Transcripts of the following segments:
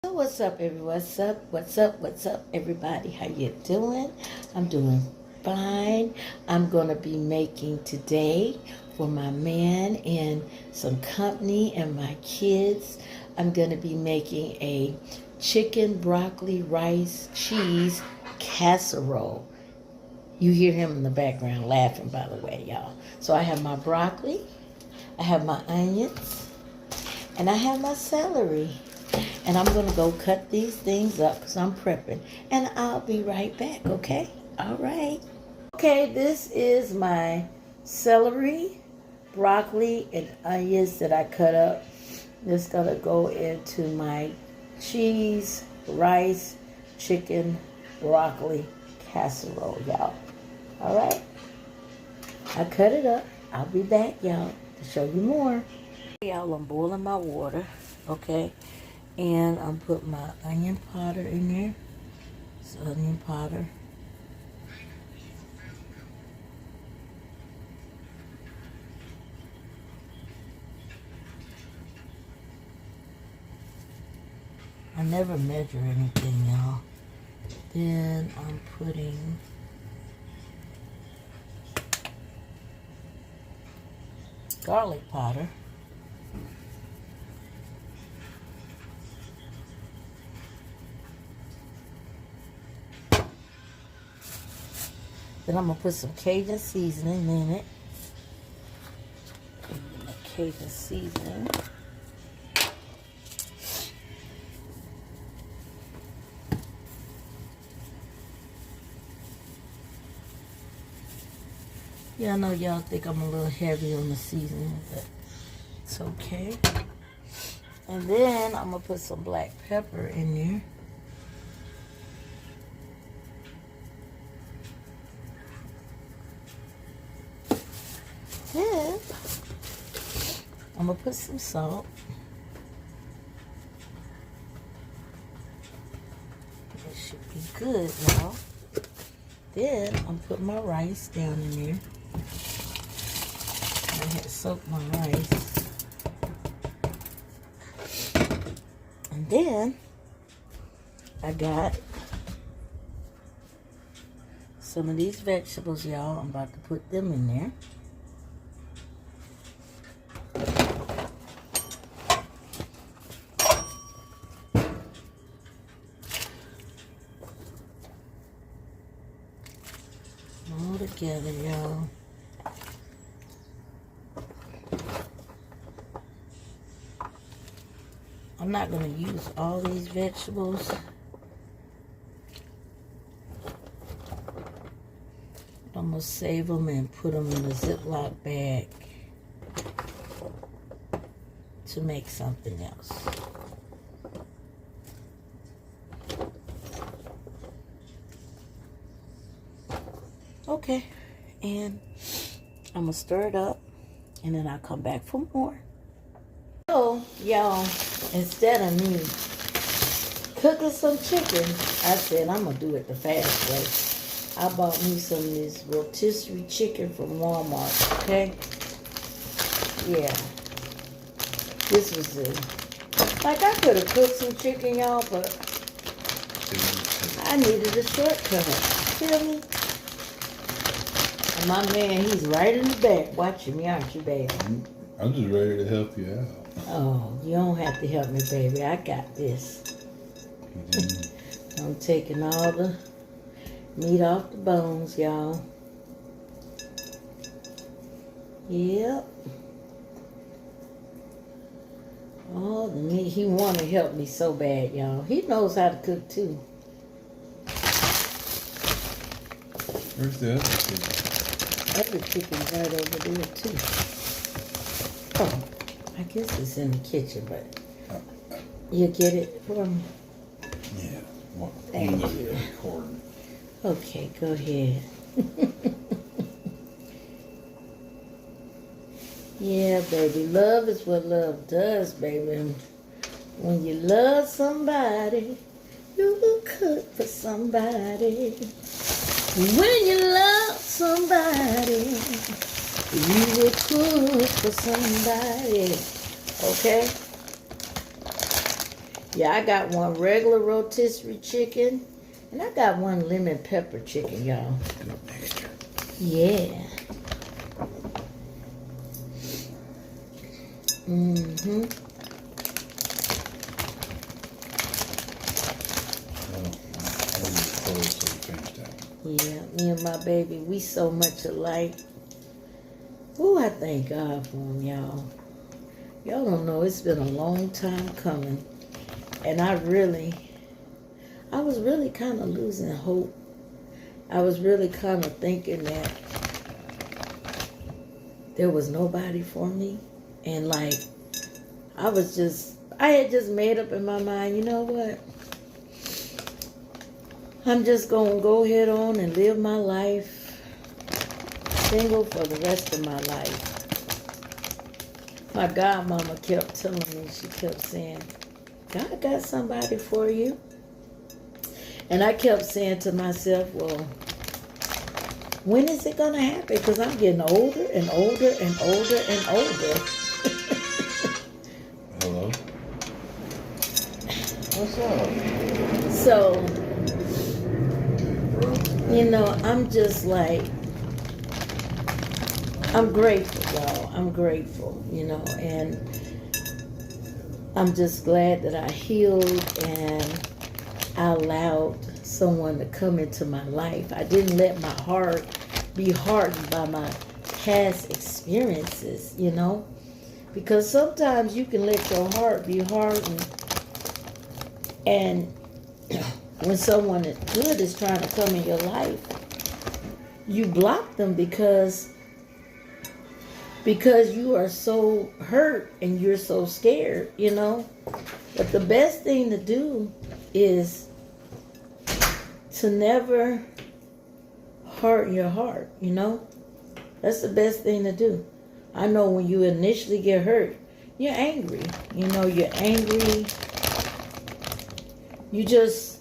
So what's up, everyone? What's up, everybody? How you doing? I'm doing fine. I'm gonna be making today for my man and some company and my kids. I'm gonna be making a chicken, broccoli, rice, cheese casserole. You hear him in the background laughing, by the way, y'all. So I have my broccoli, I have my onions, and I have my celery. And I'm going to go cut these things up because I'm prepping. And I'll be right back, okay? All right. Okay, this is my celery, broccoli, and onions that I cut up. This is going to go into my cheese, rice, chicken, broccoli casserole, y'all. All right. I cut it up. I'll be back, y'all, to show you more. Y'all, I'm boiling my water, okay? And I'm putting my onion powder in there. It's onion powder. I never measure anything, y'all. Then I'm putting garlic powder. Then I'm going to put some Cajun seasoning in it. Cajun seasoning. Yeah, I know y'all think I'm a little heavy on the seasoning, but it's okay. And then I'm going to put some black pepper in there. Then I'm going to put some salt. It should be good, y'all. Then I'm putting my rice down in there. I had soaked my rice. And then I got some of these vegetables, y'all. I'm about to put them in there. All together, y'all. I'm not going to use all these vegetables. I'm going to save them and put them in a Ziploc bag to make something else. Okay, and I'm going to stir it up, and then I'll come back for more. So, y'all, instead of me cooking some chicken, I said I'm going to do it the fast way. I bought me some of this rotisserie chicken from Walmart, okay? Yeah. This was like I could have cooked some chicken, y'all, but I needed a shortcut. Feel me? And my man, he's right in the back watching me, aren't you, baby? I'm just ready to help you out. Oh, you don't have to help me, baby. I got this. I'm taking all the meat off the bones, y'all. Yep. All the meat. He want to help me so bad, y'all. He knows how to cook, too. Where's the other chicken? Other chicken's right over there, too. Oh, I guess it's in the kitchen, but you get it for me? Yeah. What? Thank you. Okay, go ahead. Yeah, baby. Love is what love does, baby. When you love somebody, you will cook for somebody. When you love somebody, you will cook for somebody. Okay? Yeah, I got one regular rotisserie chicken, and I got one lemon pepper chicken, y'all. Good mixture. Yeah. Mm-hmm. Well, I need to close so we finish that one. Yeah, me and my baby, we so much alike. Ooh, I thank God for him, y'all. Y'all don't know, it's been a long time coming. And I was really kind of losing hope. I was really kind of thinking that there was nobody for me. And like, I had just made up in my mind, you know what? I'm just going to go ahead on and live my life single for the rest of my life. My godmama kept telling me, she kept saying, God got somebody for you. And I kept saying to myself, well, when is it going to happen? Because I'm getting older and older and older and older. Hello? What's up? So, Bro. you know, I'm just like, I'm grateful, y'all. I'm grateful, you know, and I'm just glad that I healed and I allowed someone to come into my life. I didn't let my heart be hardened by my past experiences, you know, because sometimes you can let your heart be hardened, and when someone good is trying to come in your life, you block them because you are so hurt and you're so scared, you know. But the best thing to do is to never harden your heart, you know. That's the best thing to do. I know when you initially get hurt, you're angry. You know, you're angry. You just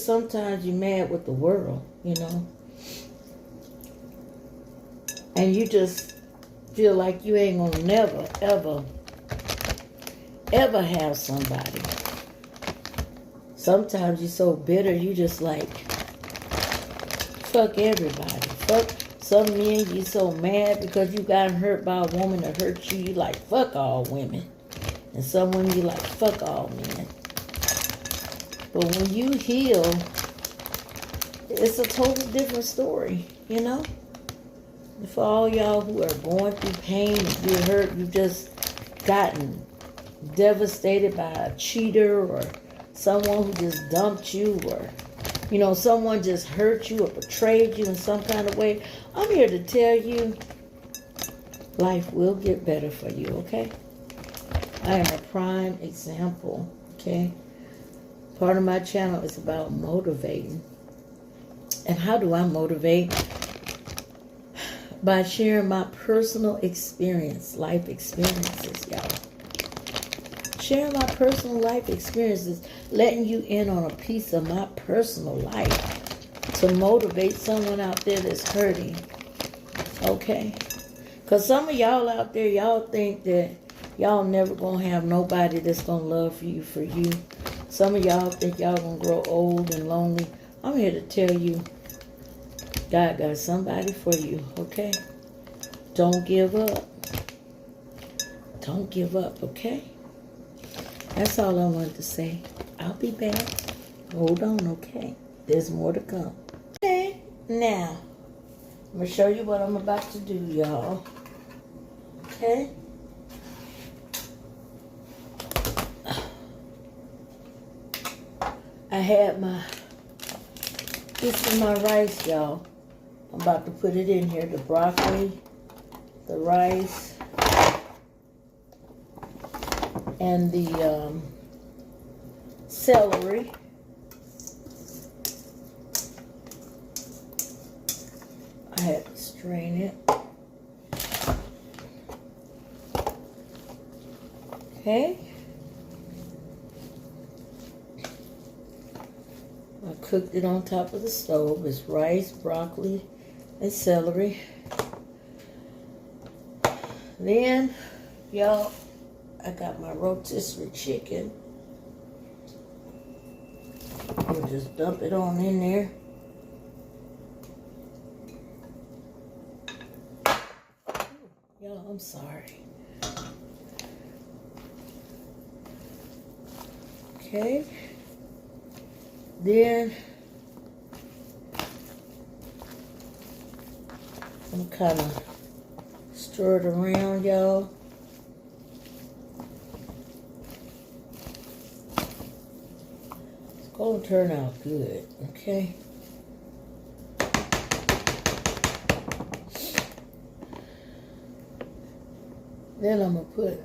sometimes you're mad with the world, you know. And you just feel like you ain't gonna never, ever have somebody. Sometimes you're so bitter, you just like, fuck everybody. Fuck some men, you so mad because you got hurt by a woman that hurt you, you like, fuck all women. And some women, you like, fuck all men. But when you heal, it's a totally different story, you know? For all y'all who are going through pain and get hurt, you've just gotten devastated by a cheater or someone who just dumped you, or, you know, someone just hurt you or betrayed you in some kind of way. I'm here to tell you, life will get better for you, okay? I am a prime example, okay? Part of my channel is about motivating. And how do I motivate? By sharing my personal experience, life experiences, y'all. Sharing my personal life experiences, letting you in on a piece of my personal life to motivate someone out there that's hurting. Okay? Because some of y'all out there, y'all think that y'all never going to have nobody that's going to love you for you. Some of y'all think y'all going to grow old and lonely. I'm here to tell you, God got somebody for you, okay? Don't give up. Don't give up, okay? That's all I wanted to say. I'll be back. Hold on, okay? There's more to come. Okay, now, I'm going to show you what I'm about to do, y'all. Okay? I had this is my rice, y'all. I'm about to put it in here, the broccoli, the rice, and the celery. I had to strain it. Okay. I cooked it on top of the stove. It's rice, broccoli, and celery. Then, y'all, I got my rotisserie chicken. I'll just dump it on in there. Y'all, I'm sorry. Okay. Then I'm kind of stir it around, y'all. It's going to turn out good, okay? Then I'm going to put,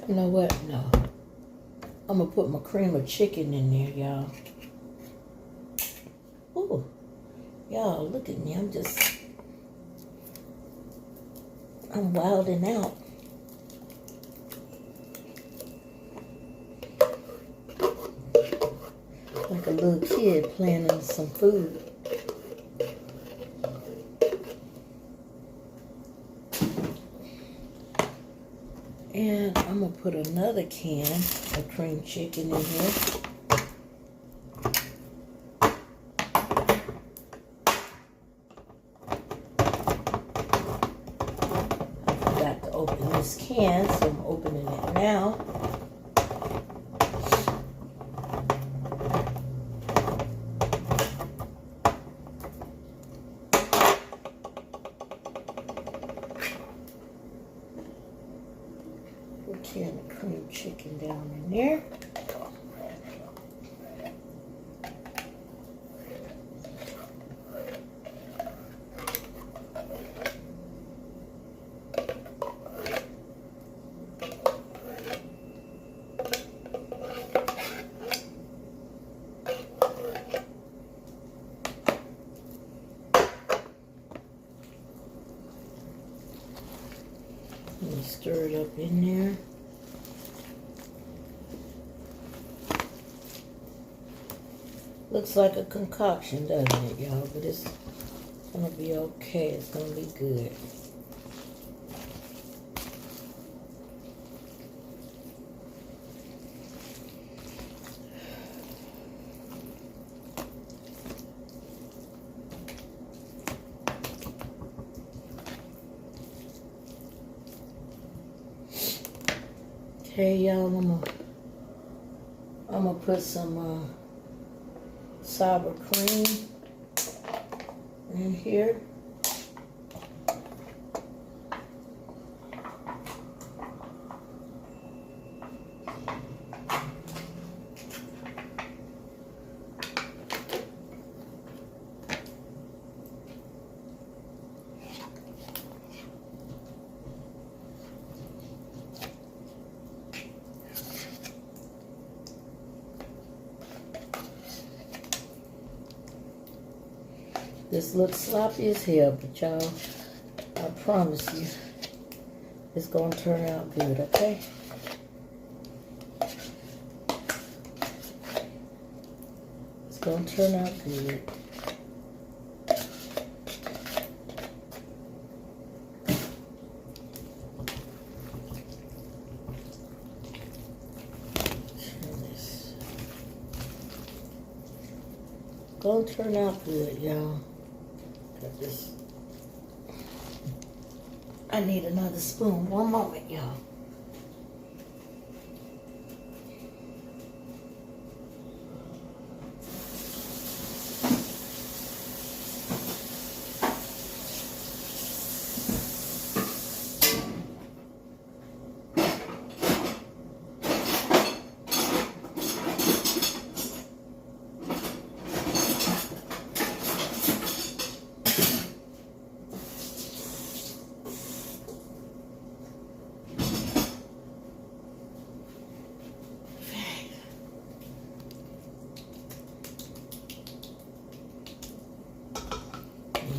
you know what? No. I'm going to put my cream of chicken in there, y'all. Ooh. Y'all, look at me. I'm wilding out. Like a little kid planning some food. And I'm going to put another can of cream chicken in here. I forgot to open this can, so I'm opening it now. Can of cream chicken down in there. Let me stir it up in there. Looks like a concoction, doesn't it, y'all? But it's gonna be okay. It's gonna be good. Okay, y'all, I'm gonna put some sour cream in here. This looks sloppy as hell, but y'all, I promise you, it's gonna turn out good, okay? It's gonna turn out good. Gonna turn out good, y'all. Got this. I need another spoon. One moment, y'all.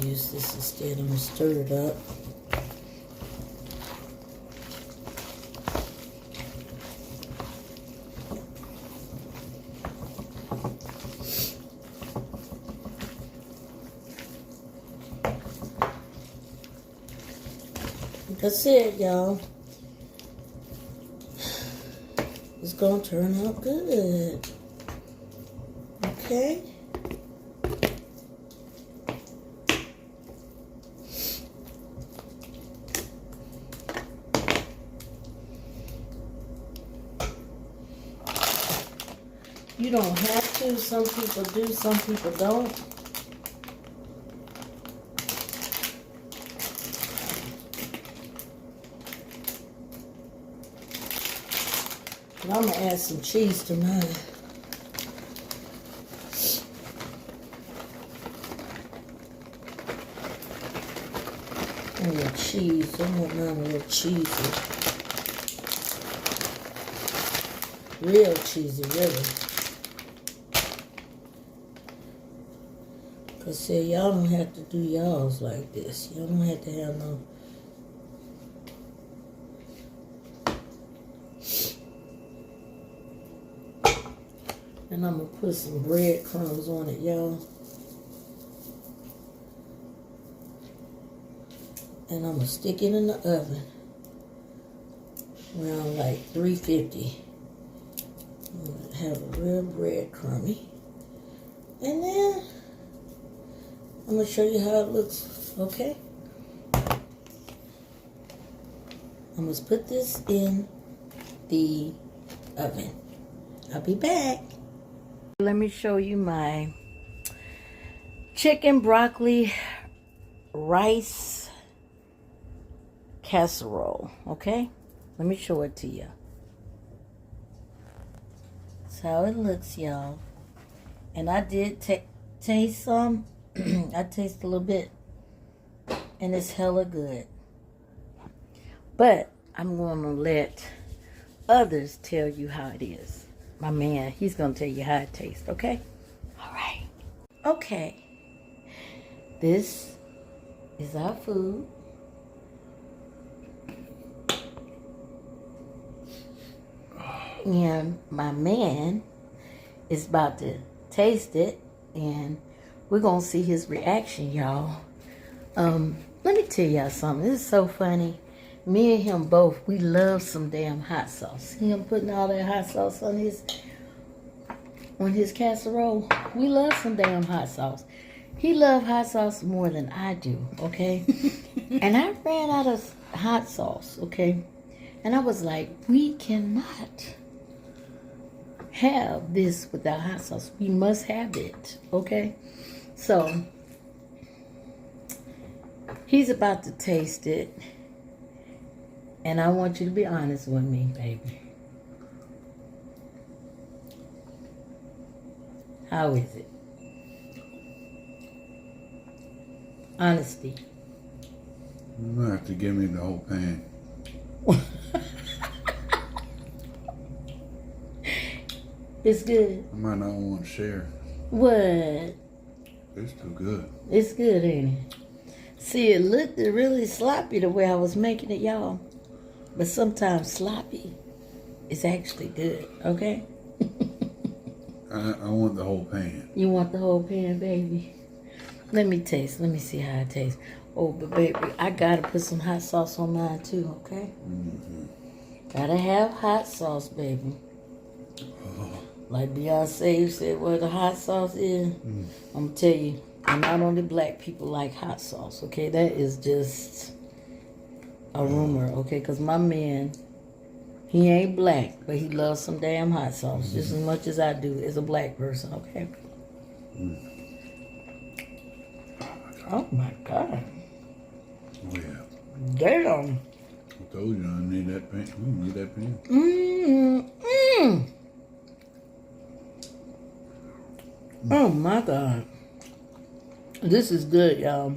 Use this instead. I'm gonna stir it up. I said, y'all, it's gonna turn out good. Okay? You don't have to. Some people do, some people don't. But I'm going to add some cheese to mine. And the cheese. I want mine a little cheesy. Real cheesy, really. Because, see, y'all don't have to do y'all's like this. Y'all don't have to have no... And I'm going to put some breadcrumbs on it, y'all. And I'm going to stick it in the oven. Around like 350. I'm going to have a real breadcrumby. And then... I'm going to show you how it looks, okay? I'm going to put this in the oven. I'll be back. Let me show you my chicken broccoli rice casserole, okay? Let me show it to you. That's how it looks, y'all. And I did taste some. I taste a little bit, and it's hella good. But I'm going to let others tell you how it is. My man, he's going to tell you how it tastes, okay? All right. Okay. This is our food. And my man is about to taste it, and we're going to see his reaction, y'all. Let me tell y'all something. This is so funny. Me and him both, we love some damn hot sauce. Him putting all that hot sauce on his casserole. We love some damn hot sauce. He loves hot sauce more than I do, okay? And I ran out of hot sauce, okay? And I was like, we cannot have this without hot sauce. We must have it, okay? So, he's about to taste it. And I want you to be honest with me, baby. How is it? Honesty. You're going to have to give me the whole pan. It's good. I might not want to share. What? It's too good. It's good, ain't it? See, it looked really sloppy the way I was making it, y'all. But sometimes sloppy is actually good, okay? I want the whole pan. You want the whole pan, baby? Let me taste. Let me see how it tastes. Oh, but baby, I gotta put some hot sauce on mine too, okay? Mm-hmm. Gotta have hot sauce, baby. Oh. Like Beyonce said, where the hot sauce is, I'm gonna tell you, not only black people like hot sauce, okay? That is just a rumor, okay? Because my man, he ain't black, but he loves some damn hot sauce just as much as I do as a black person, okay? Oh my God. Oh yeah. Damn. I told you I need that pan. You need that pan. Oh my God. This is good, y'all.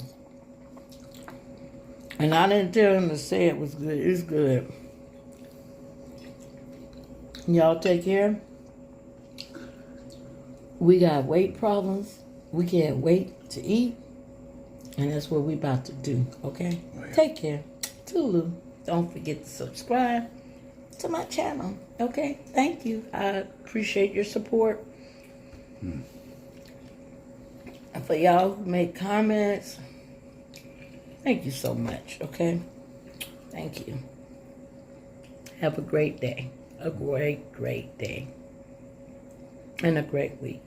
And I didn't tell him to say it was good. It's good. Y'all take care. We got weight problems. We can't wait to eat. And that's what we about to do, okay? Oh, yeah. Take care. Tulu. Don't forget to subscribe to my channel, okay? Thank you. I appreciate your support. And for y'all who make comments, thank you so much, okay? Thank you. Have a great day. A great, great day. And a great week.